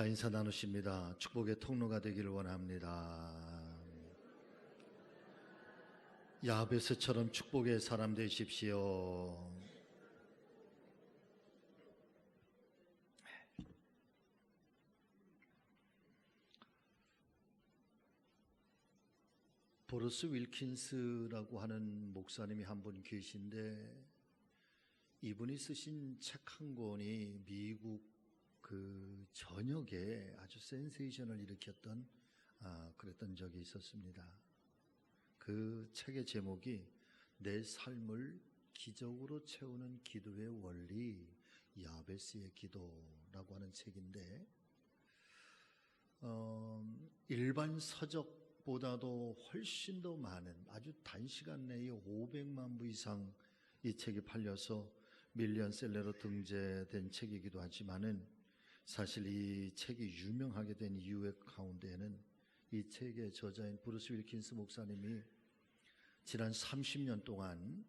자, 인사 나누십니다. 축복의 통로가 되기를 원합니다. 야베스처럼 축복의 사람 되십시오. 보루스 윌킨스라고 하는 목사님이 한 분 계신데, 이분이 쓰신 책 한 권이 미국 그 전역에 아주 센세이션을 일으켰던 그랬던 적이 있었습니다. 그 책의 제목이 내 삶을 기적으로 채우는 기도의 원리, 야베스의 기도라고 하는 책인데, 일반 서적보다도 훨씬 더 많은, 아주 단시간 내에 500만 부 이상 이 책이 팔려서 밀리언셀러로 등재된 책이기도 하지만은, 사실 이 책이 유명하게 된 이유 가운데에는 이 책의 저자인 브루스 윌킨스 목사님이 지난 30년 동안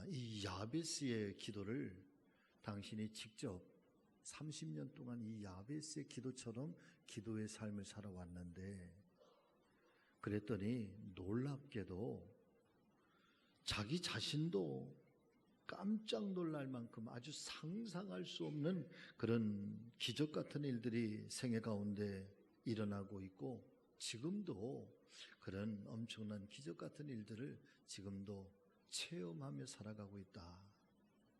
이 야베스의 기도를 당신이 직접 30년 동안 이 야베스의 기도처럼 기도의 삶을 살아왔는데, 그랬더니 놀랍게도 자기 자신도 깜짝 놀랄 만큼 아주 상상할 수 없는 그런 기적 같은 일들이 생애 가운데 일어나고 있고, 지금도 그런 엄청난 기적 같은 일들을 지금도 체험하며 살아가고 있다.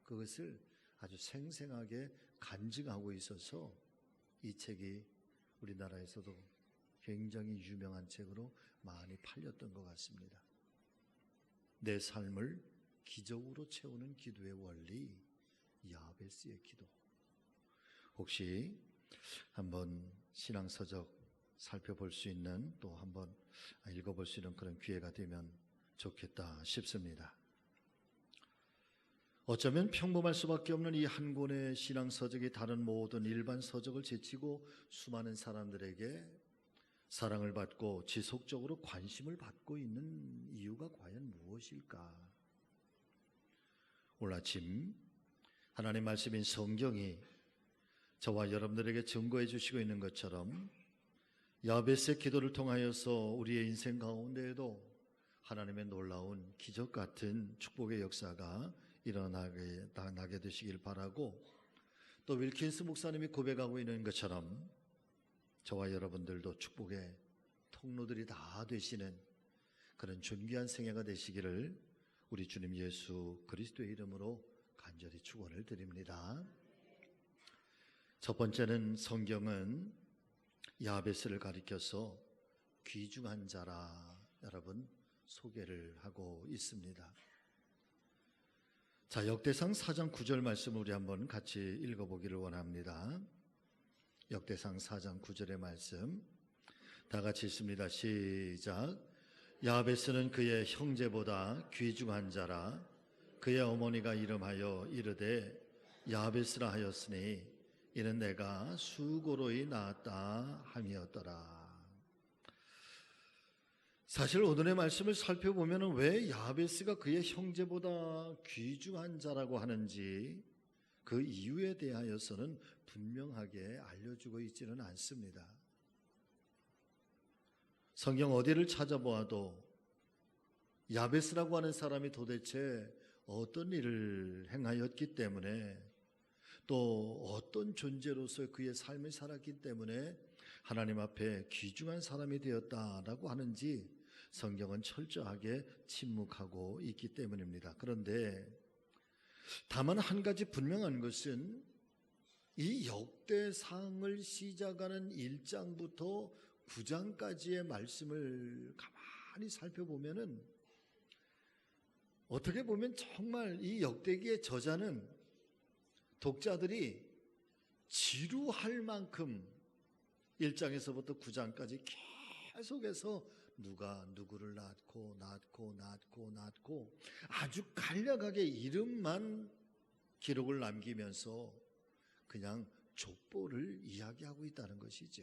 그것을 아주 생생하게 간증하고 있어서 이 책이 우리나라에서도 굉장히 유명한 책으로 많이 팔렸던 것 같습니다. 내 삶을 기적으로 채우는 기도의 원리, 야베스의 기도. 혹시 한번 신앙서적 살펴볼 수 있는, 또 한번 읽어볼 수 있는 그런 기회가 되면 좋겠다 싶습니다. 어쩌면 평범할 수밖에 없는 이 한 권의 신앙서적이 다른 모든 일반 서적을 제치고 수많은 사람들에게 사랑을 받고 지속적으로 관심을 받고 있는 이유가 과연 무엇일까? 오늘 아침 하나님 말씀인 성경이 저와 여러분들에게 증거해 주시고 있는 것처럼 야베스의 기도를 통하여서 우리의 인생 가운데에도 하나님의 놀라운 기적 같은 축복의 역사가 일어나게 되시길 바라고, 또 윌킨스 목사님이 고백하고 있는 것처럼 저와 여러분들도 축복의 통로들이 다 되시는 그런 존귀한 생애가 되시기를 우리 주님 예수 그리스도의 이름으로 간절히 축원을 드립니다. 첫 번째는, 성경은 야베스를 가리켜서 귀중한 자라 여러분 소개를 하고 있습니다. 자, 역대상 4장 9절 말씀을 우리 한번 같이 읽어보기를 원합니다. 역대상 4장 9절의 말씀 다 같이 읽습니다. 시작. 야베스는 그의 형제보다 귀중한 자라. 그의 어머니가 이름하여 이르되 야베스라 하였으니 이는 내가 수고로이 낳았다 함이었더라. 사실 오늘의 말씀을 살펴보면 왜 야베스가 그의 형제보다 귀중한 자라고 하는지 그 이유에 대하여서는 분명하게 알려주고 있지는 않습니다. 성경 어디를 찾아보아도 야베스라고 하는 사람이 도대체 어떤 일을 행하였기 때문에, 또 어떤 존재로서 그의 삶을 살았기 때문에 하나님 앞에 귀중한 사람이 되었다라고 하는지 성경은 철저하게 침묵하고 있기 때문입니다. 그런데 다만 한 가지 분명한 것은, 이 역대상을 시작하는 1장부터 9장까지의 말씀을 가만히 살펴보면은, 어떻게 보면 정말 이 역대기의 저자는 독자들이 지루할 만큼 1장에서부터 9장까지 계속해서 누가 누구를 낳고 아주 간략하게 이름만 기록을 남기면서 그냥 족보를 이야기하고 있다는 것이죠.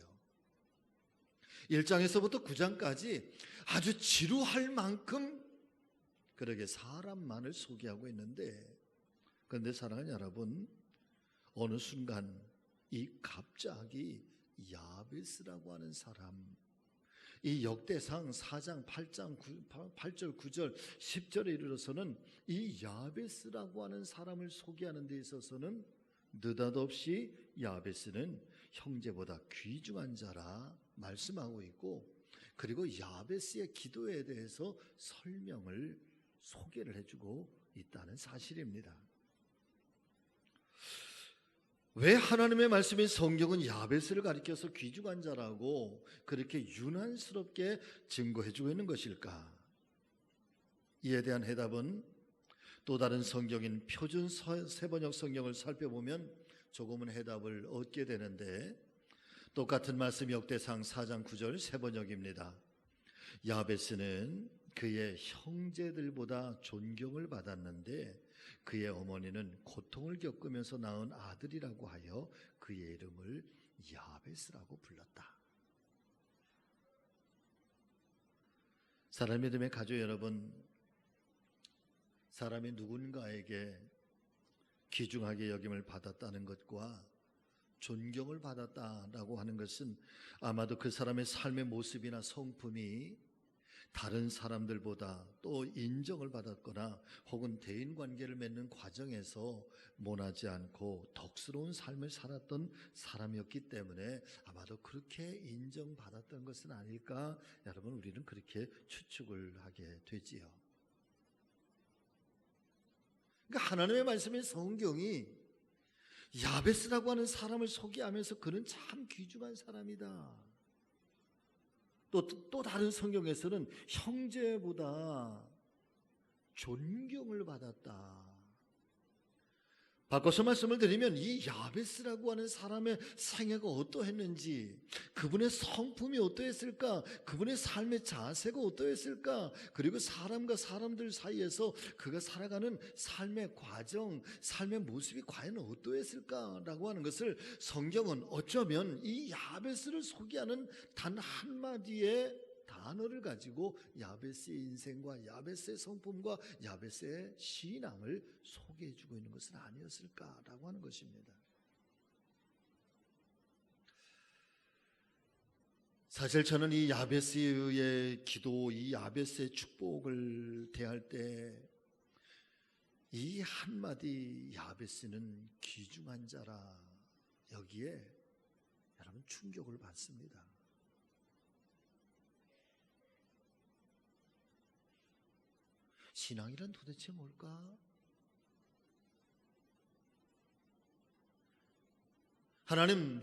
1장에서부터 9장까지 아주 지루할 만큼 그러게 사람만을 소개하고 있는데, 그런데 사랑하는 여러분, 어느 순간 이 갑자기 야베스라고 하는 사람, 이 역대상 4장 8절 9절 10절에 이르러서는 이 야베스라고 하는 사람을 소개하는 데 있어서는 느닷없이 야베스는 형제보다 귀중한 자라 말씀하고 있고, 그리고 야베스의 기도에 대해서 설명을 소개를 해주고 있다는 사실입니다. 왜 하나님의 말씀인 성경은 야베스를 가리켜서 귀중한 자라고 그렇게 유난스럽게 증거해주고 있는 것일까? 이에 대한 해답은 또 다른 성경인 표준 세번역 성경을 살펴보면 조금은 해답을 얻게 되는데, 똑같은 말씀 역대상 4장 9절 세번역입니다. 야베스는 그의 형제들보다 존경을 받았는데 그의 어머니는 고통을 겪으면서 낳은 아들이라고 하여 그의 이름을 야베스라고 불렀다. 사랑하는 믿음의 가족 여러분, 사람이 누군가에게 귀중하게 여김을 받았다는 것과 존경을 받았다라고 하는 것은 아마도 그 사람의 삶의 모습이나 성품이 다른 사람들보다 또 인정을 받았거나 혹은 대인관계를 맺는 과정에서 모나지 않고 덕스러운 삶을 살았던 사람이었기 때문에 아마도 그렇게 인정받았던 것은 아닐까, 여러분, 우리는 그렇게 추측을 하게 되지요. 그러니까 하나님의 말씀인 성경이 야베스라고 하는 사람을 소개하면서 그는 참 귀중한 사람이다. 또 다른 성경에서는 형제보다 존경을 받았다. 바꿔서 말씀을 드리면 이 야베스라고 하는 사람의 생애가 어떠했는지, 그분의 성품이 어떠했을까, 그분의 삶의 자세가 어떠했을까, 그리고 사람과 사람들 사이에서 그가 살아가는 삶의 과정, 삶의 모습이 과연 어떠했을까라고 하는 것을 성경은 어쩌면 이 야베스를 소개하는 단 한마디의 단어를 가지고 야베스의 인생과 야베스의 성품과 야베스의 신앙을 소개해주고 있는 것은 아니었을까라고 하는 것입니다. 사실 저는 이 야베스의 기도, 이 야베스의 축복을 대할 때 이 한마디 야베스는 귀중한 자라, 여기에 여러분 충격을 받습니다. 신앙이란 도대체 뭘까? 하나님,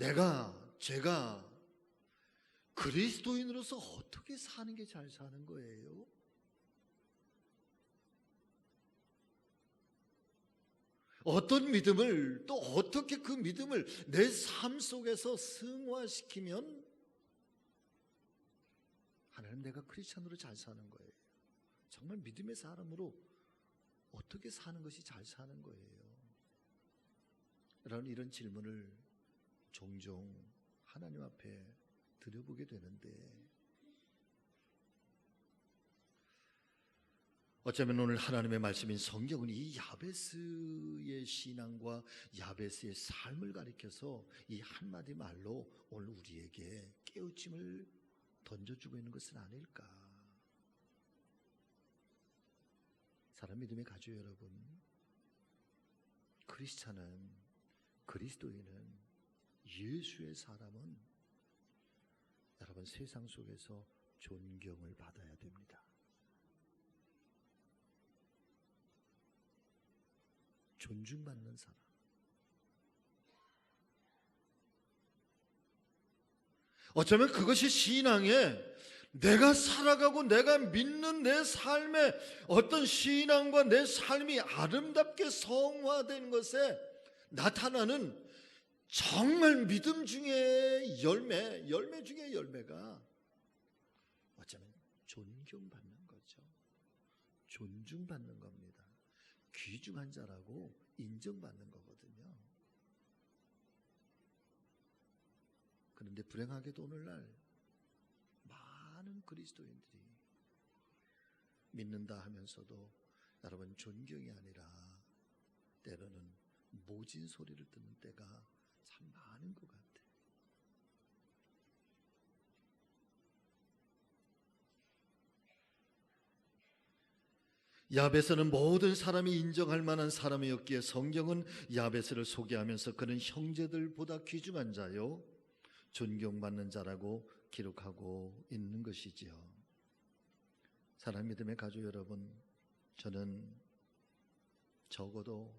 제가 그리스도인으로서 어떻게 사는 게 잘 사는 거예요? 어떤 믿음을, 또 어떻게 그 믿음을 내 삶 속에서 승화시키면 하나님, 내가 크리스찬으로 잘 사는 거예요? 정말 믿음의 사람으로 어떻게 사는 것이 잘 사는 거예요? 라는 이런 질문을 종종 하나님 앞에 드려보게 되는데, 어쩌면 오늘 하나님의 말씀인 성경은 이 야베스의 신앙과 야베스의 삶을 가리켜서 이 한마디 말로 오늘 우리에게 깨우침을 던져주고 있는 것은 아닐까. 사랑 믿음의 가족 여러분, 크리스찬은, 그리스도인은, 예수의 사람은 여러분 세상 속에서 존경을 받아야 됩니다. 존중받는 사람. 어쩌면 그것이 신앙의, 내가 살아가고 내가 믿는 내 삶의 어떤 신앙과 내 삶이 아름답게 성화된 것에 나타나는 정말 믿음 중에 열매 중에 열매가 어쩌면 존경받는 거죠. 존중받는 겁니다. 귀중한 자라고 인정받는 거거든요. 그런데 불행하게도 오늘날 많은 그리스도인들이 믿는다 하면서도 여러분 존경이 아니라 때로는 모진 소리를 듣는 때가 참 많은 것 같아요. 야베스는 모든 사람이 인정할 만한 사람이었기에 성경은 야베스를 소개하면서 그는 형제들보다 귀중한 자요 존경받는 자라고 기록하고 있는 것이지요. 사랑하는 믿음의 가족 여러분, 저는 적어도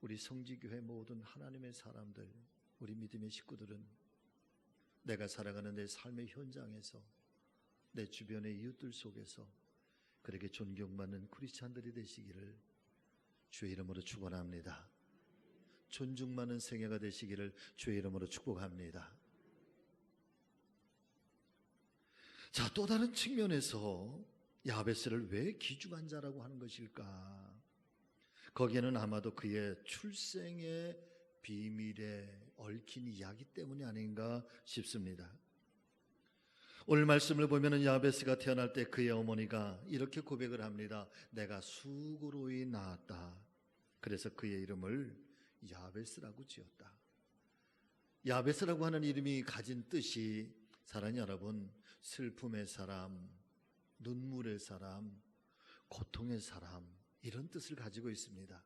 우리 성지교회 모든 하나님의 사람들, 우리 믿음의 식구들은 내가 살아가는 내 삶의 현장에서, 내 주변의 이웃들 속에서 그렇게 존경받는 크리스찬들이 되시기를 주의 이름으로 축원합니다. 존중받는 생애가 되시기를 주의 이름으로 축복합니다. 자, 또 다른 측면에서 야베스를 왜 귀중한 자라고 하는 것일까? 거기에는 아마도 그의 출생의 비밀에 얽힌 이야기 때문이 아닌가 싶습니다. 오늘 말씀을 보면은 야베스가 태어날 때 그의 어머니가 이렇게 고백을 합니다. 내가 수고로이 낳았다. 그래서 그의 이름을 야베스라고 지었다. 야베스라고 하는 이름이 가진 뜻이 사랑하는 여러분, 슬픔의 사람, 눈물의 사람, 고통의 사람, 이런 뜻을 가지고 있습니다.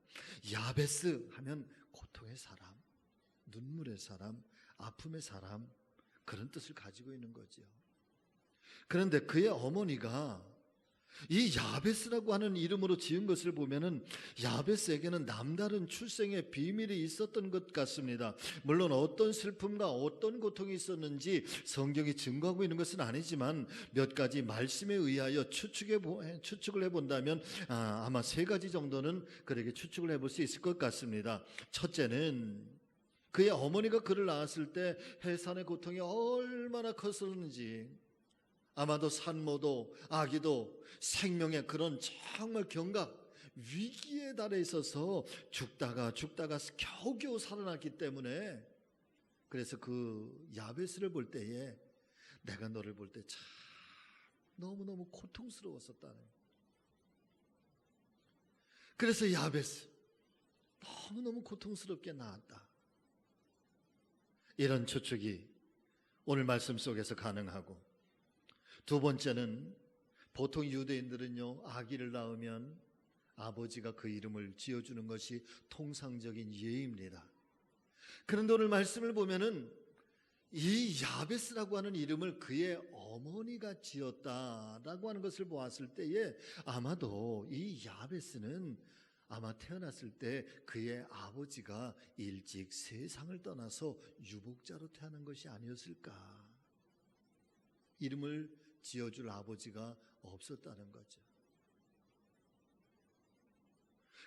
야베스 하면 고통의 사람, 눈물의 사람, 아픔의 사람, 그런 뜻을 가지고 있는 거죠. 그런데 그의 어머니가 이 야베스라고 하는 이름으로 지은 것을 보면은 야베스에게는 남다른 출생의 비밀이 있었던 것 같습니다. 물론 어떤 슬픔과 어떤 고통이 있었는지 성경이 증거하고 있는 것은 아니지만 몇 가지 말씀에 의하여 추측을 해본다면 아마 세 가지 정도는 그렇게 추측을 해볼 수 있을 것 같습니다. 첫째는 그의 어머니가 그를 낳았을 때 해산의 고통이 얼마나 컸었는지, 아마도 산모도 아기도 생명의 그런 정말 경각 위기에 달해 있어서 죽다가 겨우겨우 살아났기 때문에, 그래서 그 야베스를 볼 때에 내가 너를 볼 때 참 너무너무 고통스러웠었다는, 그래서 야베스 너무너무 고통스럽게 낳았다, 이런 추측이 오늘 말씀 속에서 가능하고, 두 번째는 보통 유대인들은요, 아기를 낳으면 아버지가 그 이름을 지어주는 것이 통상적인 예입니다. 그런데 오늘 말씀을 보면은 이 야베스라고 하는 이름을 그의 어머니가 지었다라고 하는 것을 보았을 때에 아마도 이 야베스는 아마 태어났을 때 그의 아버지가 일찍 세상을 떠나서 유복자로 태어난 것이 아니었을까. 이름을 지어줄 아버지가 없었다는 거죠.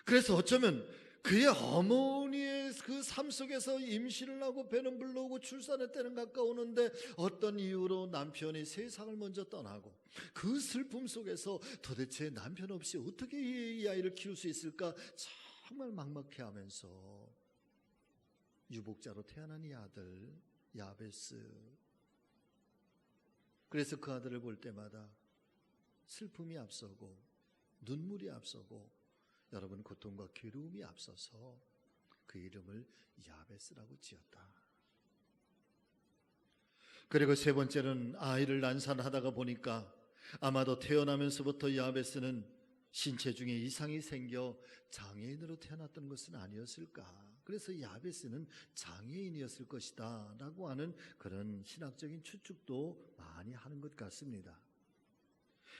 그래서 어쩌면 그의 어머니의 그 삶 속에서 임신을 하고 배는 불러오고 출산의 때는 가까우는데 어떤 이유로 남편이 세상을 먼저 떠나고, 그 슬픔 속에서 도대체 남편 없이 어떻게 이 아이를 키울 수 있을까 정말 막막해하면서 유복자로 태어난 이 아들 야베스, 그래서 그 아들을 볼 때마다 슬픔이 앞서고 눈물이 앞서고 여러분 고통과 괴로움이 앞서서 그 이름을 야베스라고 지었다. 그리고 세 번째는 아이를 난산하다가 보니까 아마도 태어나면서부터 야베스는 신체 중에 이상이 생겨 장애인으로 태어났던 것은 아니었을까. 그래서 야베스는 장애인이었을 것이다 라고 하는 그런 신학적인 추측도 많이 하는 것 같습니다.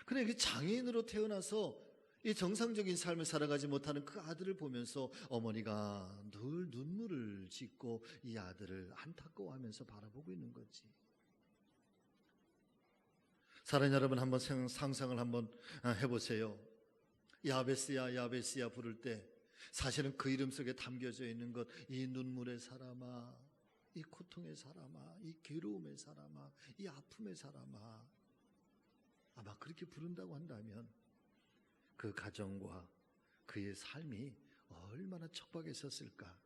그런데 장애인으로 태어나서 이 정상적인 삶을 살아가지 못하는 그 아들을 보면서 어머니가 늘 눈물을 짓고 이 아들을 안타까워하면서 바라보고 있는 거지. 사랑하는 여러분, 한번 상상을 한번 해보세요. 야베스야 야베스야 부를 때 사실은 그 이름 속에 담겨져 있는 것, 이 눈물의 사람아, 이 고통의 사람아, 이 괴로움의 사람아, 이 아픔의 사람아, 아마 그렇게 부른다고 한다면 그 가정과 그의 삶이 얼마나 척박했었을까.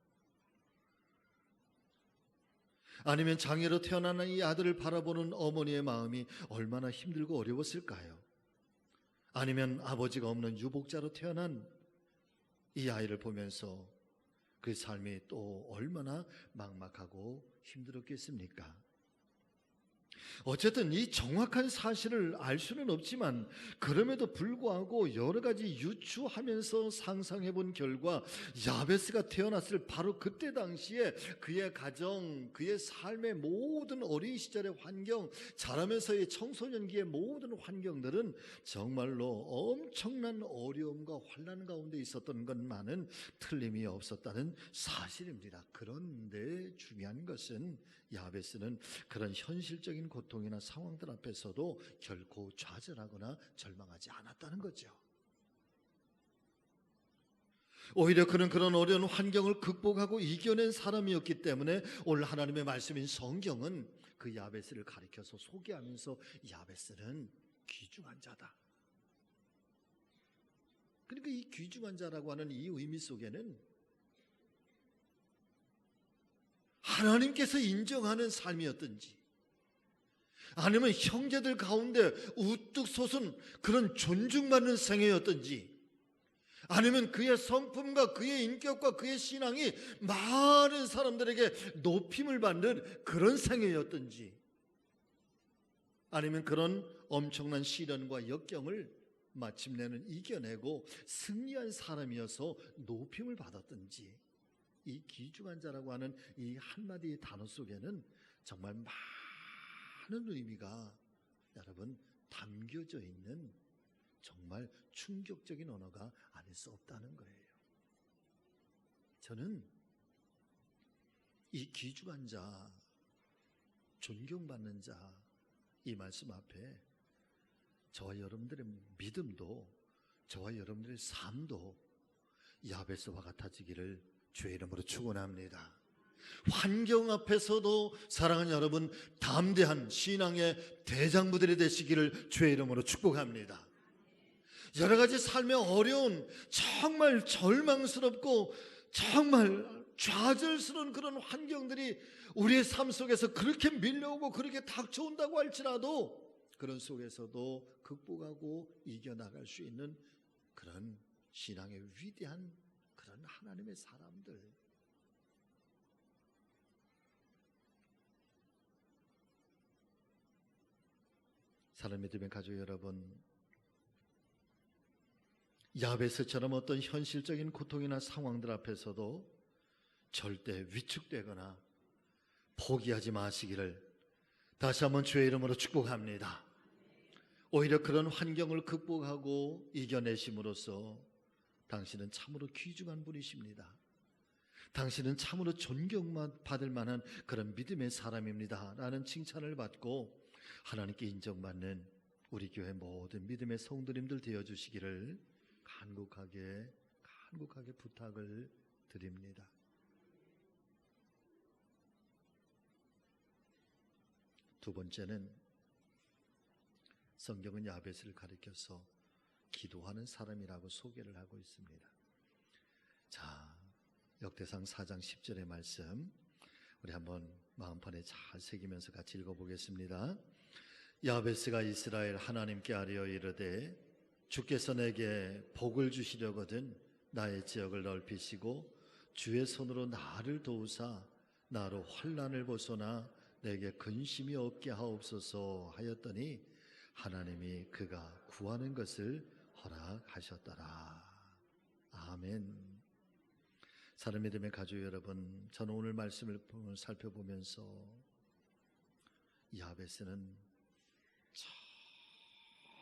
아니면 장애로 태어난 이 아들을 바라보는 어머니의 마음이 얼마나 힘들고 어려웠을까요? 아니면 아버지가 없는 유복자로 태어난 이 아이를 보면서 그 삶이 또 얼마나 막막하고 힘들었겠습니까? 어쨌든 이 정확한 사실을 알 수는 없지만 그럼에도 불구하고 여러 가지 유추하면서 상상해 본 결과 야베스가 태어났을 바로 그때 당시에 그의 가정, 그의 삶의 모든 어린 시절의 환경, 자라면서의 청소년기의 모든 환경들은 정말로 엄청난 어려움과 환난 가운데 있었던 것만은 틀림이 없었다는 사실입니다. 그런데 중요한 것은 야베스는 그런 현실적인 고통이나 상황들 앞에서도 결코 좌절하거나 절망하지 않았다는 거죠. 오히려 그는 그런 어려운 환경을 극복하고 이겨낸 사람이었기 때문에 오늘 하나님의 말씀인 성경은 그 야베스를 가리켜서 소개하면서 야베스는 귀중한 자다. 그러니까 이 귀중한 자라고 하는 이 의미 속에는 하나님께서 인정하는 삶이었든지 아니면 형제들 가운데 우뚝 솟은 그런 존중받는 생애였든지 아니면 그의 성품과 그의 인격과 그의 신앙이 많은 사람들에게 높임을 받는 그런 생애였든지 아니면 그런 엄청난 시련과 역경을 마침내는 이겨내고 승리한 사람이어서 높임을 받았든지 이 귀중한 자라고 하는 이 한마디 단어 속에는 정말 많은 의미가 여러분 담겨져 있는 정말 충격적인 언어가 아닐 수 없다는 거예요. 저는 이 귀중한 자, 존경받는 자, 이 말씀 앞에 저와 여러분들의 믿음도 저와 여러분들의 삶도 야베스와 같아지기를 주의 이름으로 축원합니다. 환경 앞에서도 사랑하는 여러분 담대한 신앙의 대장부들이 되시기를 주의 이름으로 축복합니다. 여러 가지 삶의 어려운 정말 절망스럽고 정말 좌절스러운 그런 환경들이 우리의 삶 속에서 그렇게 밀려오고 그렇게 닥쳐온다고 할지라도 그런 속에서도 극복하고 이겨나갈 수 있는 그런 신앙의 위대한 그런 하나님의 사람들, 사랑하는 믿음의 가족 여러분, 야베스처럼 어떤 현실적인 고통이나 상황들 앞에서도 절대 위축되거나 포기하지 마시기를 다시 한번 주의 이름으로 축복합니다. 오히려 그런 환경을 극복하고 이겨내심으로써 당신은 참으로 귀중한 분이십니다. 당신은 참으로 존경받을 만한 그런 믿음의 사람입니다 라는 칭찬을 받고 하나님께 인정받는 우리 교회 모든 믿음의 성도님들 되어주시기를 간곡하게 부탁을 드립니다. 두 번째는 성경은 야베스를 가리켜서 기도하는 사람이라고 소개를 하고 있습니다. 자, 역대상 4장 10절의 말씀 우리 한번 마음판에 잘 새기면서 같이 읽어보겠습니다. 야베스가 이스라엘 하나님께 아뢰어 이르되 주께서 내게 복을 주시려거든 나의 지역을 넓히시고 주의 손으로 나를 도우사 나로 환난을 벗어나 내게 근심이 없게 하옵소서 하였더니 하나님이 그가 구하는 것을 허락하셨더라. 아멘. 사랑하는 믿음의 가족 여러분, 저는 오늘 말씀을 살펴보면서 야베스는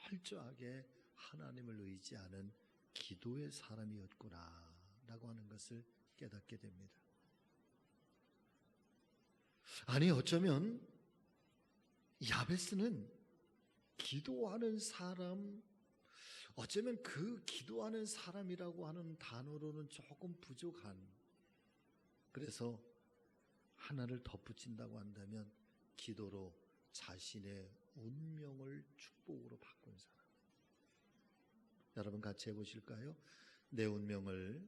철저하게 하나님을 의지하는 기도의 사람이었구나 라고 하는 것을 깨닫게 됩니다. 아니 어쩌면 야베스는 기도하는 사람, 어쩌면 그 기도하는 사람이라고 하는 단어로는 조금 부족한, 그래서 하나를 덧붙인다고 한다면 기도로 자신의 운명을 축복으로 바꾼 사람. 여러분 같이 해보실까요? 내 운명을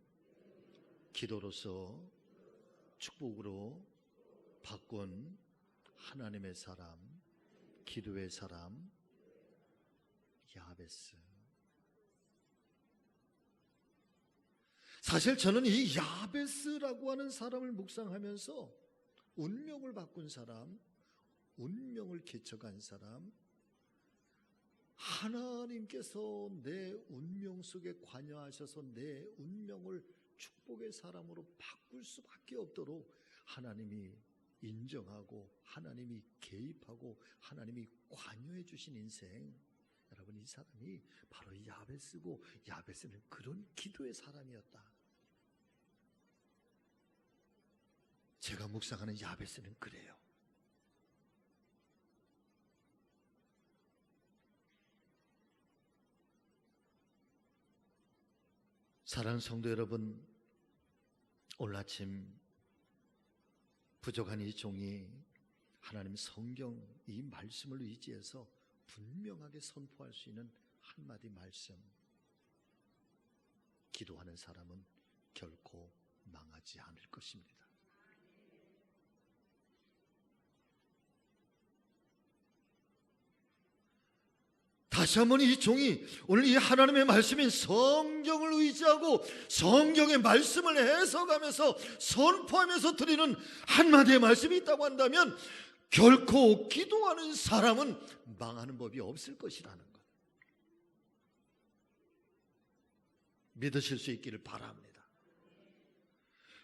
기도로서 축복으로 바꾼 하나님의 사람, 기도의 사람 야베스. 사실 저는 이 야베스라고 하는 사람을 묵상하면서 운명을 바꾼 사람, 운명을 개척한 사람, 하나님께서 내 운명 속에 관여하셔서 내 운명을 축복의 사람으로 바꿀 수밖에 없도록 하나님이 인정하고 하나님이 개입하고 하나님이 관여해 주신 인생, 여러분, 이 사람이 바로 야베스고, 야베스는 그런 기도의 사람이었다. 제가 묵상하는 야베스는 그래요. 사랑하는 성도 여러분, 오늘 아침 부족한 이 종이 하나님 성경 이 말씀을 의지해서 분명하게 선포할 수 있는 한마디 말씀, 기도하는 사람은 결코 망하지 않을 것입니다. 다시 한번 이 종이 오늘 이 하나님의 말씀인 성경을 의지하고 성경의 말씀을 해석하면서 선포하면서 드리는 한마디의 말씀이 있다고 한다면 결코 기도하는 사람은 망하는 법이 없을 것이라는 것, 믿으실 수 있기를 바랍니다.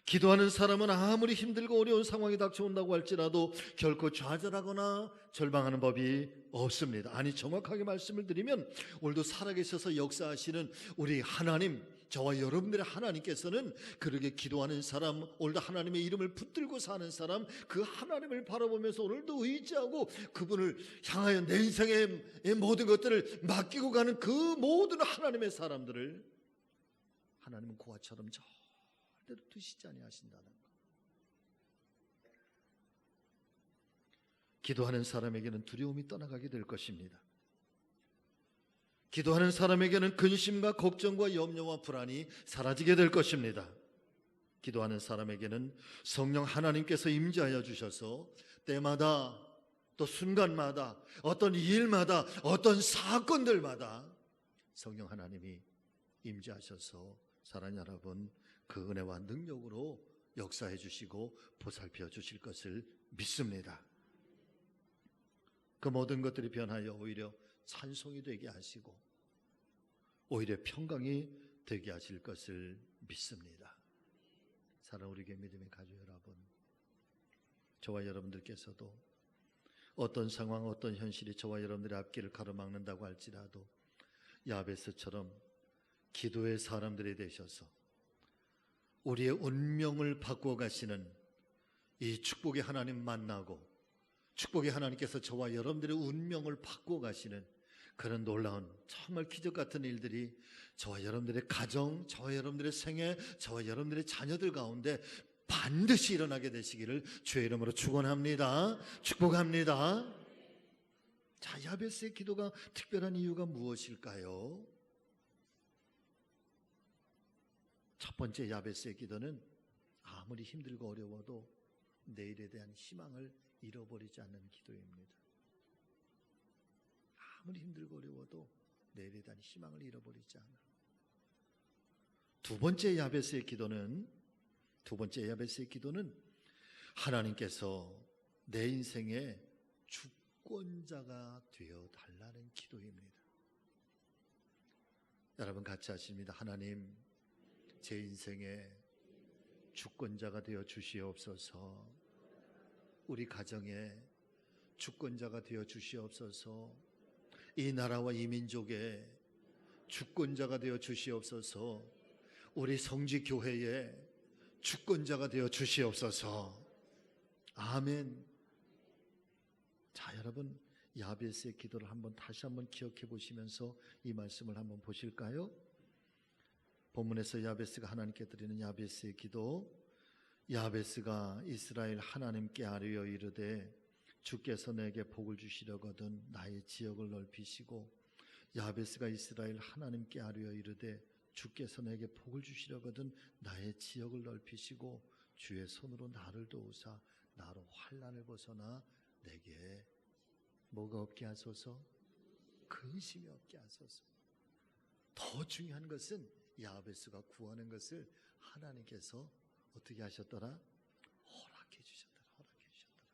기도하는 사람은 아무리 힘들고 어려운 상황이 닥쳐온다고 할지라도 결코 좌절하거나 절망하는 법이 없습니다. 아니, 정확하게 말씀을 드리면 오늘도 살아계셔서 역사하시는 우리 하나님, 저와 여러분들의 하나님께서는 그렇게 기도하는 사람, 오늘도 하나님의 이름을 붙들고 사는 사람, 그 하나님을 바라보면서 오늘도 의지하고 그분을 향하여 내 인생의 모든 것들을 맡기고 가는 그 모든 하나님의 사람들을 하나님은 고아처럼 절대로 두시지 아니하신다는 것. 기도하는 사람에게는 두려움이 떠나가게 될 것입니다. 기도하는 사람에게는 근심과 걱정과 염려와 불안이 사라지게 될 것입니다. 기도하는 사람에게는 성령 하나님께서 임재하여 주셔서 때마다 또 순간마다 어떤 일마다 어떤 사건들마다 성령 하나님이 임재하셔서 사랑하는 여러분, 그 은혜와 능력으로 역사해 주시고 보살펴 주실 것을 믿습니다. 그 모든 것들이 변하여 오히려 찬송이 되게 하시고 오히려 평강이 되게 하실 것을 믿습니다. 사랑하는 우리 교회 믿음의 가족 여러분, 저와 여러분들께서도 어떤 상황, 어떤 현실이 저와 여러분들의 앞길을 가로막는다고 할지라도 야베스처럼 기도의 사람들이 되셔서 우리의 운명을 바꾸어 가시는 이 축복의 하나님 만나고 축복의 하나님께서 저와 여러분들의 운명을 바꾸어 가시는 그런 놀라운 정말 기적 같은 일들이 저와 여러분들의 가정, 저와 여러분들의 생애, 저와 여러분들의 자녀들 가운데 반드시 일어나게 되시기를 주의 이름으로 축원합니다. 축복합니다. 자, 야베스의 기도가 특별한 이유가 무엇일까요? 첫 번째, 야베스의 기도는 아무리 힘들고 어려워도 내일에 대한 희망을 잃어버리지 않는 기도입니다. 아무리 힘들고 어려워도 내일에 대한 희망을 잃어버리지 않아. 두 번째 야베스의 기도는 하나님께서 내 인생의 주권자가 되어 달라는 기도입니다. 여러분 같이 하십니다. 하나님, 제 인생의 주권자가 되어 주시옵소서. 우리 가정의 주권자가 되어 주시옵소서. 이 나라와 이 민족의 주권자가 되어 주시옵소서. 우리 성지교회의 주권자가 되어 주시옵소서. 아멘. 자, 여러분, 야베스의 기도를 다시 한번 기억해 보시면서 이 말씀을 한번 보실까요? 본문에서 야베스가 하나님께 드리는 야베스의 기도, 야베스가 이스라엘 하나님께 아뢰어 이르되 주께서 내게 복을 주시려거든 나의 지역을 넓히시고, 야베스가 이스라엘 하나님께 아뢰어 이르되 주께서 내게 복을 주시려거든 나의 지역을 넓히시고 주의 손으로 나를 도우사 나로 환난을 벗어나 내게 뭐가 없게 하소서? 근심이 없게 하소서. 더 중요한 것은 야베스가 구하는 것을 하나님께서 어떻게 하셨더라? 허락해 주셨더라. 허락해 주셨더라.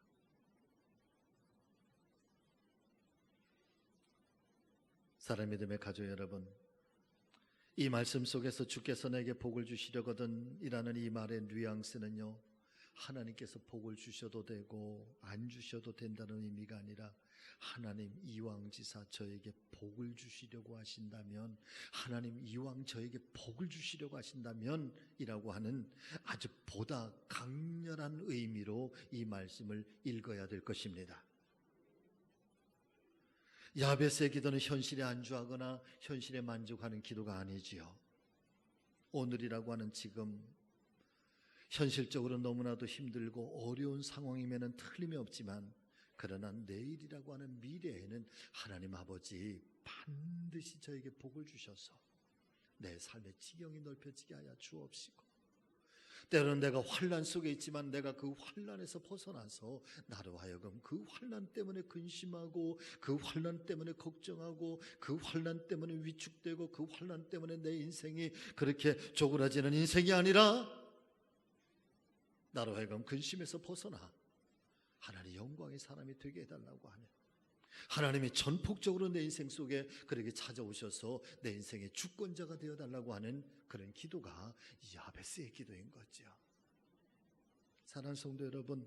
사랑 믿음의 가족 여러분, 이 말씀 속에서 주께서 내게 복을 주시려거든 이라는 이 말의 뉘앙스는요, 하나님께서 복을 주셔도 되고 안 주셔도 된다는 의미가 아니라 하나님 이왕지사 저에게 복을 주시려고 하신다면, 하나님 이왕 저에게 복을 주시려고 하신다면 이라고 하는 아주 보다 강렬한 의미로 이 말씀을 읽어야 될 것입니다. 야베스의 기도는 현실에 안주하거나 현실에 만족하는 기도가 아니지요. 오늘이라고 하는 지금 현실적으로 너무나도 힘들고 어려운 상황이면 틀림이 없지만, 그러나 내일이라고 하는 미래에는 하나님 아버지 반드시 저에게 복을 주셔서 내 삶의 지경이 넓혀지게 하여 주옵시고, 때로는 내가 환난 속에 있지만 내가 그 환난에서 벗어나서 나로 하여금 그 환난 때문에 근심하고, 그 환난 때문에 걱정하고, 그 환난 때문에 위축되고, 그 환난 때문에 내 인생이 그렇게 쪼그라지는 인생이 아니라 나로 하여금 근심에서 벗어나 하나님의 영광의 사람이 되게 해달라고 하는, 하나님이 전폭적으로 내 인생 속에 그렇게 찾아오셔서 내 인생의 주권자가 되어달라고 하는 그런 기도가 야베스의 기도인 거죠. 사랑하는 성도 여러분,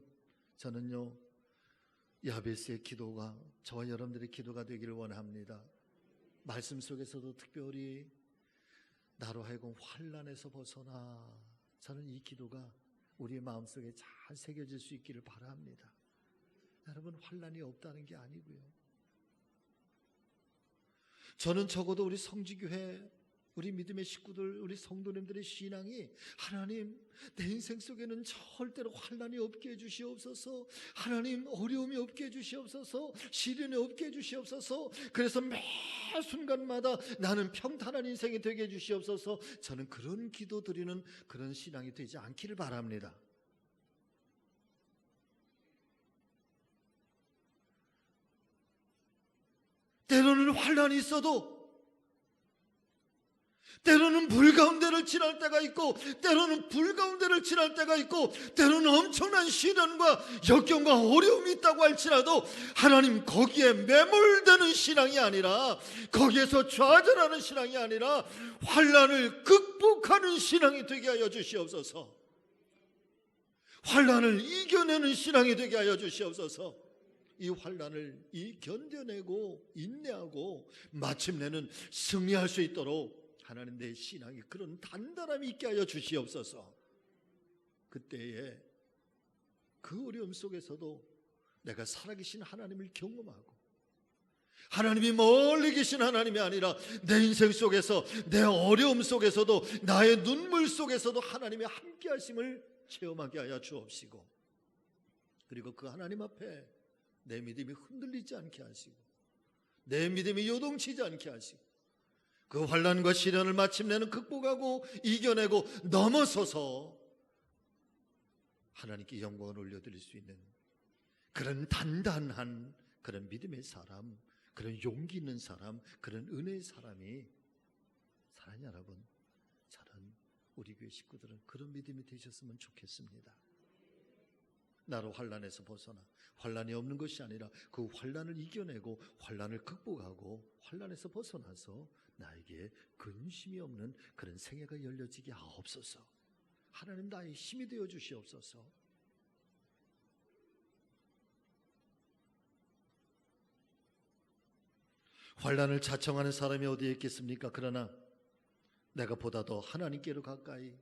저는요 야베스의 기도가 저와 여러분들의 기도가 되기를 원합니다. 말씀 속에서도 특별히 나로 하여금 환난에서 벗어나, 저는 이 기도가 우리의 마음속에 잘 새겨질 수 있기를 바랍니다. 여러분, 환난이 없다는 게 아니고요, 저는 적어도 우리 성지교회, 우리 믿음의 식구들, 우리 성도님들의 신앙이 하나님 내 인생 속에는 절대로 환난이 없게 해주시옵소서, 하나님 어려움이 없게 해주시옵소서, 시련이 없게 해주시옵소서, 그래서 매 순간마다 나는 평탄한 인생이 되게 해주시옵소서, 저는 그런 기도 드리는 그런 신앙이 되지 않기를 바랍니다. 때로는 환난이 있어도, 때로는 물 가운데를 지날 때가 있고, 때로는 불 가운데를 지날 때가 있고, 때로는 엄청난 시련과 역경과 어려움이 있다고 할지라도 하나님 거기에 매몰되는 신앙이 아니라, 거기에서 좌절하는 신앙이 아니라 환난을 극복하는 신앙이 되게 하여 주시옵소서. 환난을 이겨내는 신앙이 되게 하여 주시옵소서. 이 환난을 견뎌내고 인내하고 마침내는 승리할 수 있도록 하나님 내 신앙이 그런 단단함이 있게 하여 주시옵소서. 그때에 그 어려움 속에서도 내가 살아계신 하나님을 경험하고, 하나님이 멀리 계신 하나님이 아니라 내 인생 속에서, 내 어려움 속에서도, 나의 눈물 속에서도 하나님의 함께 하심을 체험하게 하여 주옵시고, 그리고 그 하나님 앞에 내 믿음이 흔들리지 않게 하시고, 내 믿음이 요동치지 않게 하시고, 그 환난과 시련을 마침내는 극복하고 이겨내고 넘어서서 하나님께 영광을 올려드릴 수 있는 그런 단단한 그런 믿음의 사람, 그런 용기 있는 사람, 그런 은혜의 사람이, 사랑하는 여러분, 저는 우리 교회 식구들은 그런 믿음이 되셨으면 좋겠습니다. 나로 환난에서 벗어나, 환난이 없는 것이 아니라 그 환난을 이겨내고 환난을 극복하고 환난에서 벗어나서 나에게 근심이 없는 그런 생애가 열려지게 하옵소서. 하나님 나의 힘이 되어 주시옵소서. 환난을 자청하는 사람이 어디에 있겠습니까? 그러나 내가 보다 더 하나님께로 가까이,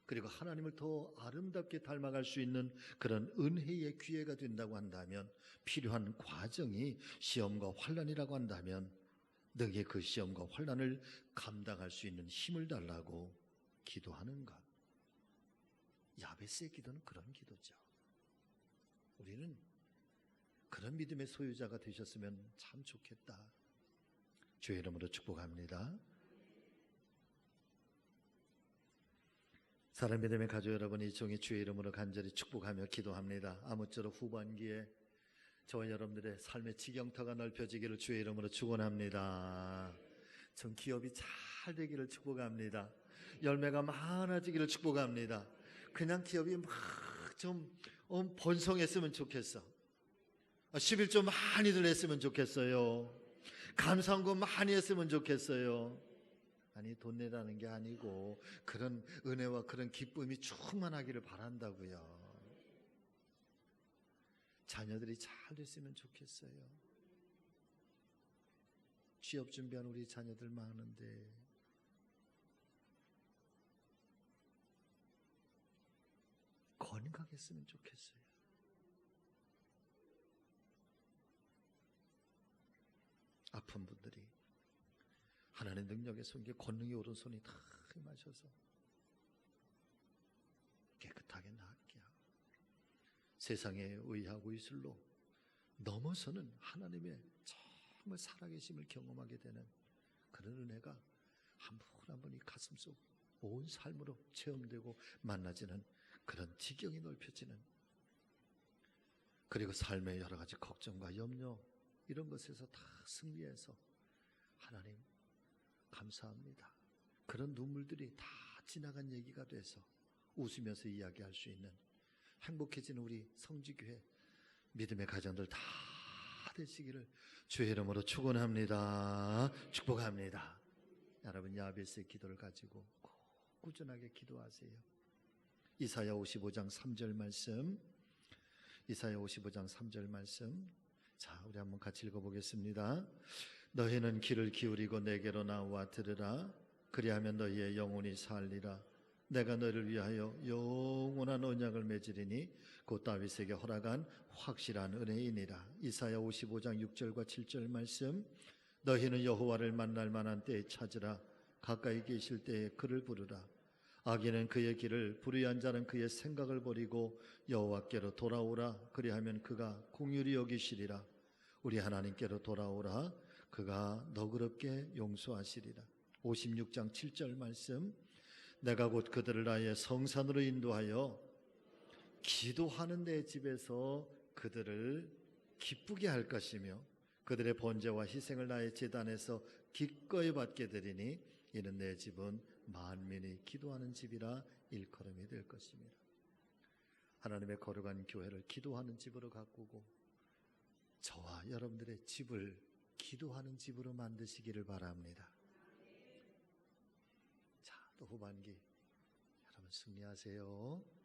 그리고 하나님을 더 아름답게 닮아갈 수 있는 그런 은혜의 기회가 된다고 한다면, 필요한 과정이 시험과 환난이라고 한다면 너에게 그 시험과 환난을 감당할 수 있는 힘을 달라고 기도하는 것. 야베스의 기도는 그런 기도죠. 우리는 그런 믿음의 소유자가 되셨으면 참 좋겠다. 주의 이름으로 축복합니다. 사랑 믿음의 가족 여러분, 이 종이 주의 이름으로 간절히 축복하며 기도합니다. 아무쪼록 후반기에 저와 여러분들의 삶의 지경터가 넓혀지기를 주의 이름으로 축원합니다. 전 기업이 잘 되기를 축복합니다. 열매가 많아지기를 축복합니다. 그냥 기업이 막 좀 번성했으면 좋겠어. 11조 많이들 했으면 좋겠어요. 감사한거 많이 했으면 좋겠어요. 아니, 돈 내라는 게 아니고 그런 은혜와 그런 기쁨이 충만하기를 바란다고요. 자녀들이 잘 됐으면 좋겠어요. 취업 준비한 우리 자녀들 많은데 건강했으면 좋겠어요. 아픈 분들이 하나님의 능력의 손에 권능이 오른 손이 다 임하셔서 깨끗하게 낫게 하고 세상의 의하고 이슬로 넘어서는 하나님의 정말 살아계심을 경험하게 되는 그런 은혜가 한 분 한 분이 가슴속 온 삶으로 체험되고 만나지는 그런 지경이 넓혀지는, 그리고 삶의 여러 가지 걱정과 염려 이런 것에서 다 승리해서 하나님 감사합니다, 그런 눈물들이 다 지나간 얘기가 돼서 웃으면서 이야기할 수 있는 행복해지는 우리 성지교회 믿음의 가정들 다 되시기를 주의 이름으로 축원합니다. 축복합니다. 여러분, 야베스의 기도를 가지고 꾸준하게 기도하세요. 이사야 55장 3절 말씀, 이사야 55장 3절 말씀, 자, 우리 한번 같이 읽어보겠습니다. 너희는 귀를 기울이고 내게로 나와 들으라. 그리하면 너희의 영혼이 살리라. 내가 너희를 위하여 영원한 언약을 맺으리니 곧 다윗에게 허락한 확실한 은혜이니라. 이사야 55장 6절과 7절 말씀, 너희는 여호와를 만날 만한 때에 찾으라. 가까이 계실 때에 그를 부르라. 악인은 그의 길을, 불의한 자는 그의 생각을 버리고 여호와께로 돌아오라. 그리하면 그가 긍휼히 여기시리라. 우리 하나님께로 돌아오라. 그가 너그럽게 용서하시리라. 56장 7절 말씀, 내가 곧 그들을 나의 성산으로 인도하여 기도하는 내 집에서 그들을 기쁘게 할 것이며 그들의 번제와 희생을 나의 제단에서 기꺼이 받게 되리니 이는 내 집은 만민이 기도하는 집이라 일컬음이 될 것입니다. 하나님의 거룩한 교회를 기도하는 집으로 가꾸고 저와 여러분들의 집을 기도하는 집으로 만드시기를 바랍니다. 자, 또 후반기 여러분 승리하세요.